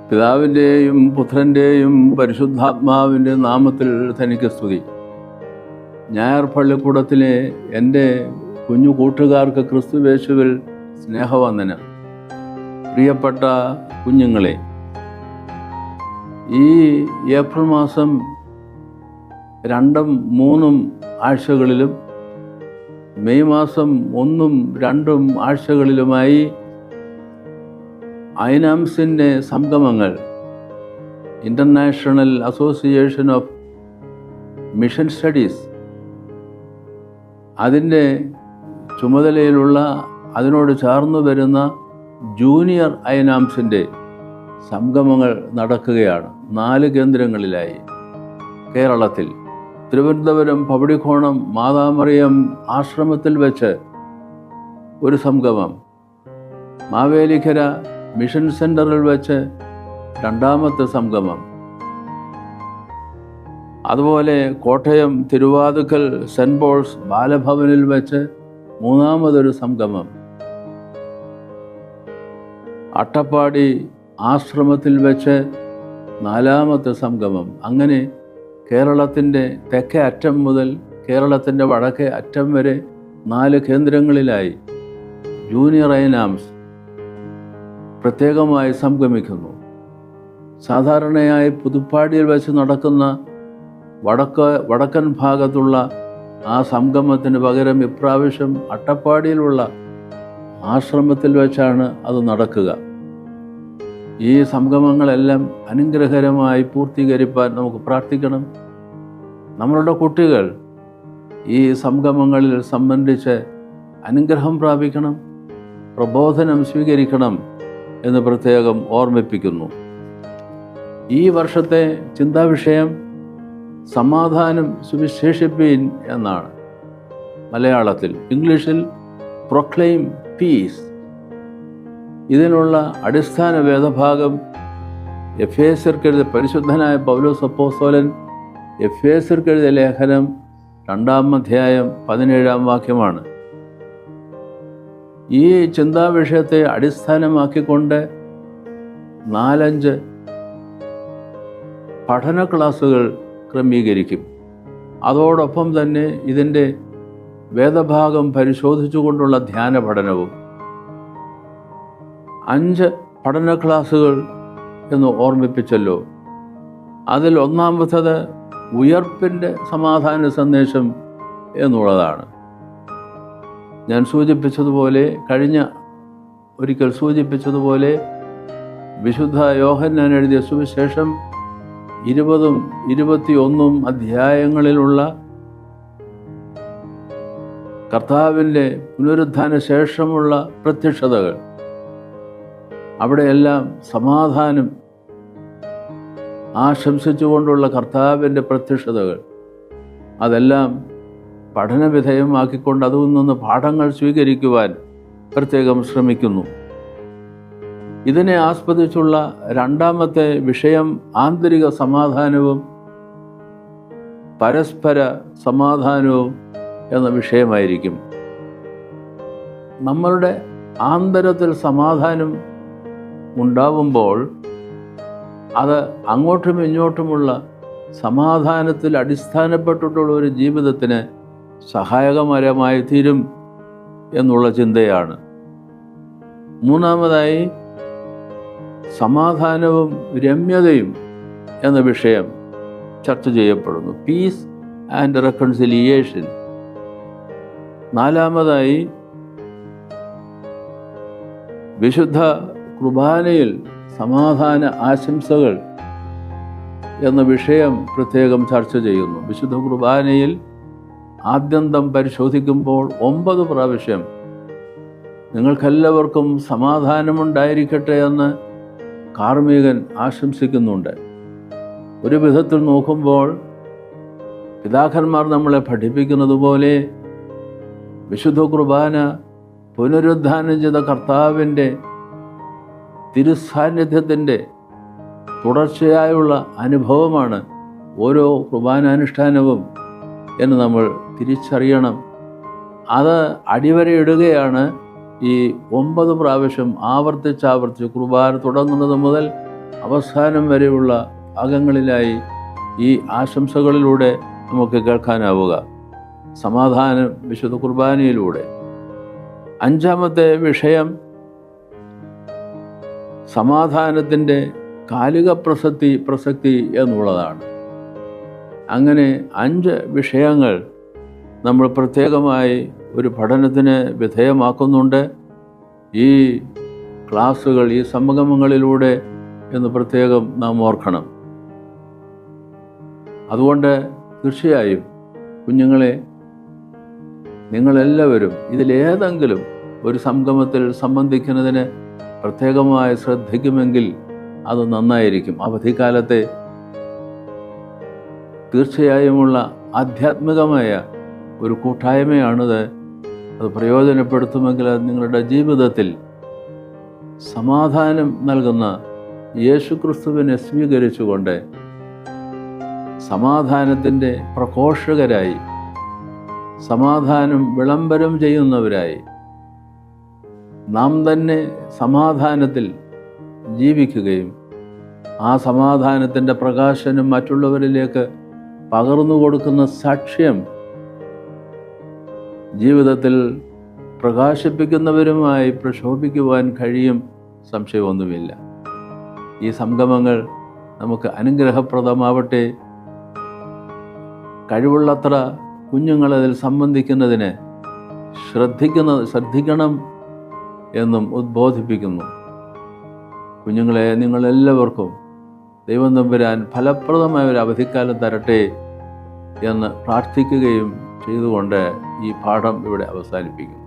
പിതാവിൻ്റെയും പുത്രൻ്റെയും പരിശുദ്ധാത്മാവിൻ്റെ നാമത്തിൽ തനിക്ക് സ്തുതി. ഞായർ പള്ളിക്കൂടത്തിലെ എൻ്റെ കുഞ്ഞു കൂട്ടുകാർക്ക് ക്രിസ്തുവേശുവിൽ സ്നേഹവന്ദനം. പ്രിയപ്പെട്ട കുഞ്ഞുങ്ങളെ, ഈ ഏപ്രിൽ മാസം 2ഉം 3ഉം ആഴ്ചകളിലും മെയ് മാസം 1ഉം 2ഉം ആഴ്ചകളിലുമായി ഐനാംസിൻ്റെ സംഗമങ്ങൾ, international association of mission studies, അതിൻ്റെ ചുമതലയിലുള്ള അതിനോട് ചേർന്നു വരുന്ന ജൂനിയർ ഐനാംസിൻ്റെ സംഗമങ്ങൾ നടക്കുകയാണ് 4 കേന്ദ്രങ്ങളിലായി. കേരളത്തിൽ തിരുവനന്തപുരം പവടിക്കോണം മാതാമറിയം ആശ്രമത്തിൽ വെച്ച് ഒരു സംഗമം, മാവേലിക്കര മിഷൻ സെൻ്ററിൽ വെച്ച് 2ാമത്തെ സംഗമം, അതുപോലെ കോട്ടയം തിരുവാതുക്കൽ സെൻറ്റ് പോൾസ് ബാലഭവനിൽ വെച്ച് 3ാമതൊരു സംഗമം, അട്ടപ്പാടി ആശ്രമത്തിൽ വെച്ച് 4ാമത്തെ സംഗമം. അങ്ങനെ കേരളത്തിൻ്റെ തെക്കേ അറ്റം മുതൽ കേരളത്തിൻ്റെ വടക്കേ അറ്റം വരെ 4 കേന്ദ്രങ്ങളിലായി ജൂനിയർ ഐനാംസ് പ്രത്യേകമായി സംഗമിക്കുന്നു. സാധാരണയായി പുതുപ്പാടിയിൽ വെച്ച് നടക്കുന്ന വടക്കൻ ഭാഗത്തുള്ള ആ സംഗമത്തിന് പകരം ഇപ്രാവശ്യം അട്ടപ്പാടിയിലുള്ള ആശ്രമത്തിൽ വെച്ചാണ് അത് നടക്കുക. ഈ സംഗമങ്ങളെല്ലാം അനുഗ്രഹകരമായി പൂർത്തീകരിക്കാൻ നമുക്ക് പ്രാർത്ഥിക്കണം. നമ്മളുടെ കുട്ടികൾ ഈ സംഗമങ്ങളിൽ സംബന്ധിച്ച് അനുഗ്രഹം പ്രാപിക്കണം, പ്രബോധനം സ്വീകരിക്കണം എന്ന് പ്രത്യേകം ഓർമ്മിപ്പിക്കുന്നു. ഈ വർഷത്തെ ചിന്താവിഷയം സമാധാനം സുവിശേഷിപ്പീൻ എന്നാണ്. മലയാളത്തിൽ, ഇംഗ്ലീഷിൽ പ്രൊക്ലെയിം പീസ്. ഇതിനുള്ള അടിസ്ഥാന വേദഭാഗം എഫേസ്യർക്കെഴുതിയ പരിശുദ്ധനായ പൗലോസ് അപ്പോസ്തലൻ എഫേസ്യർക്കെഴുതിയ ലേഖനം 2-ാം അധ്യായം 17-ാം വാക്യമാണ്. ഈ ചിന്താവിഷയത്തെ അടിസ്ഥാനമാക്കിക്കൊണ്ട് 4-5 പഠന ക്ലാസുകൾ ക്രമീകരിക്കും. അതോടൊപ്പം തന്നെ ഇതിൻ്റെ വേദഭാഗം പരിശോധിച്ചുകൊണ്ടുള്ള ധ്യാന പഠനവും. 5 പഠന ക്ലാസുകൾ എന്ന് ഓർമ്മിപ്പിച്ചല്ലോ. അതിൽ 1ാമത്തത് ഉയർപ്പിൻ്റെ സമാധാന സന്ദേശം എന്നുള്ളതാണ്. ഞാൻ ഒരിക്കൽ സൂചിപ്പിച്ചതുപോലെ വിശുദ്ധ യോഹന്നാൻ എഴുതിയ സുവിശേഷം 20ഉം 21ഉം അധ്യായങ്ങളിലുള്ള കർത്താവിൻ്റെ പുനരുത്ഥാന ശേഷമുള്ള പ്രത്യക്ഷതകൾ, അവിടെയെല്ലാം സമാധാനം ആശംസിച്ചുകൊണ്ടുള്ള കർത്താവിൻ്റെ പ്രത്യക്ഷതകൾ, അതെല്ലാം പഠനവിധേയമാക്കിക്കൊണ്ട് അതിൽ നിന്ന് പാഠങ്ങൾ സ്വീകരിക്കുവാൻ പ്രത്യേകം ശ്രമിക്കുന്നു. ഇതിനെ ആസ്പദിച്ചുള്ള 2ാമത്തെ വിഷയം ആന്തരിക സമാധാനവും പരസ്പര സമാധാനവും എന്ന വിഷയമായിരിക്കും. നമ്മളുടെ ആന്തരത്തിൽ സമാധാനം ഉണ്ടാവുമ്പോൾ അത് അങ്ങോട്ടും ഇങ്ങോട്ടുമുള്ള സമാധാനത്തിൽ അടിസ്ഥാനപ്പെട്ടിട്ടുള്ള ഒരു ജീവിതത്തിന് സഹായകരമായി തീരും എന്നുള്ള ചിന്തയാണ്. 3ാമതായി സമാധാനവും രമ്യതയും എന്ന വിഷയം ചർച്ച ചെയ്യപ്പെടുന്നു. Piece and reconciliation. 4ാമതായി വിശുദ്ധ കുർബാനയിൽ സമാധാന ആശംസകൾ എന്ന വിഷയം പ്രത്യേകം ചർച്ച ചെയ്യുന്നു. വിശുദ്ധ കുർബാനയിൽ ആദ്യന്തം പരിശോധിക്കുമ്പോൾ 9 പ്രാവശ്യം നിങ്ങൾക്കെല്ലാവർക്കും സമാധാനമുണ്ടായിരിക്കട്ടെ എന്ന് കാർമ്മികൻ ആശംസിക്കുന്നുണ്ട്. ഒരു വിധത്തിൽ നോക്കുമ്പോൾ പിതാക്കന്മാർ നമ്മളെ പഠിപ്പിക്കുന്നത് പോലെ വിശുദ്ധ കുർബാന പുനരുദ്ധാനം ചെയ്ത കർത്താവിൻ്റെ തിരുസാന്നിധ്യത്തിൻ്റെ തുടർച്ചയായുള്ള അനുഭവമാണ് ഓരോ കുർബാനാനുഷ്ഠാനവും എന്ന് നമ്മൾ തിരിച്ചറിയണം. അത് അടിവരയിടുകയാണ് ഈ 9 പ്രാവശ്യം ആവർത്തിച്ച് കുർബാന തുടങ്ങുന്നത് മുതൽ അവസാനം വരെയുള്ള ഭാഗങ്ങളിലായി ഈ ആശംസകളിലൂടെ നമുക്ക് കേൾക്കാനാവുക. സമാധാനം വിശുദ്ധ കുർബാനയിലൂടെ. 5-ാമത്തെ വിഷയം സമാധാനത്തിൻ്റെ കാലിക പ്രസക്തി എന്നുള്ളതാണ്. അങ്ങനെ 5 വിഷയങ്ങൾ നമ്മൾ പ്രത്യേകമായി ഒരു പഠനത്തിന് വിധേയമാക്കുന്നുണ്ട് ഈ ക്ലാസ്സുകൾ, ഈ സംഗമങ്ങളിലൂടെ എന്ന് പ്രത്യേകം നാം ഓർക്കണം. അതുകൊണ്ട് തീർച്ചയായും കുഞ്ഞുങ്ങളെ, നിങ്ങളെല്ലാവരും ഇതിലേതെങ്കിലും ഒരു സംഗമത്തിൽ സംബന്ധിക്കുന്നതിന് പ്രത്യേകമായി ശ്രദ്ധിക്കുമെങ്കിൽ അത് നന്നായിരിക്കും. അവധിക്കാലത്തെ തീർച്ചയായുമുള്ള ആധ്യാത്മികമായ ഒരു കൂട്ടായ്മയാണിത്. അത് പ്രയോജനപ്പെടുത്തുമെങ്കിൽ അത് നിങ്ങളുടെ ജീവിതത്തിൽ സമാധാനം നൽകുന്ന യേശുക്രിസ്തുവിനെ സ്വീകരിച്ചുകൊണ്ട് സമാധാനത്തിൻ്റെ പ്രഘോഷകരായി, സമാധാനം വിളംബരം ചെയ്യുന്നവരായി നാം തന്നെ സമാധാനത്തിൽ ജീവിക്കുകയും ആ സമാധാനത്തിൻ്റെ പ്രകാശനം മറ്റുള്ളവരിലേക്ക് പകർന്നു കൊടുക്കുന്ന സാക്ഷ്യം ജീവിതത്തിൽ പ്രകാശിപ്പിക്കുന്നവരുമായി പ്രശോഭിക്കുവാൻ കഴിയും, സംശയമൊന്നുമില്ല. ഈ സംഗമങ്ങൾ നമുക്ക് അനുഗ്രഹപ്രദമാവട്ടെ. കഴിവുള്ളത്ര കുഞ്ഞുങ്ങളതിൽ സംബന്ധിക്കുന്നതിന് ശ്രദ്ധിക്കണം എന്നും ഉദ്ബോധിപ്പിക്കുന്നു. കുഞ്ഞുങ്ങളെ, നിങ്ങളെല്ലാവർക്കും ദൈവം തമ്പുരാൻ ഫലപ്രദമായ ഒരു അവധിക്കാലം തരട്ടെ എന്ന് പ്രാർത്ഥിക്കുകയും ചെയ്തുകൊണ്ട് ഈ പാഠം ഇവിടെ അവസാനിപ്പിക്കുന്നു.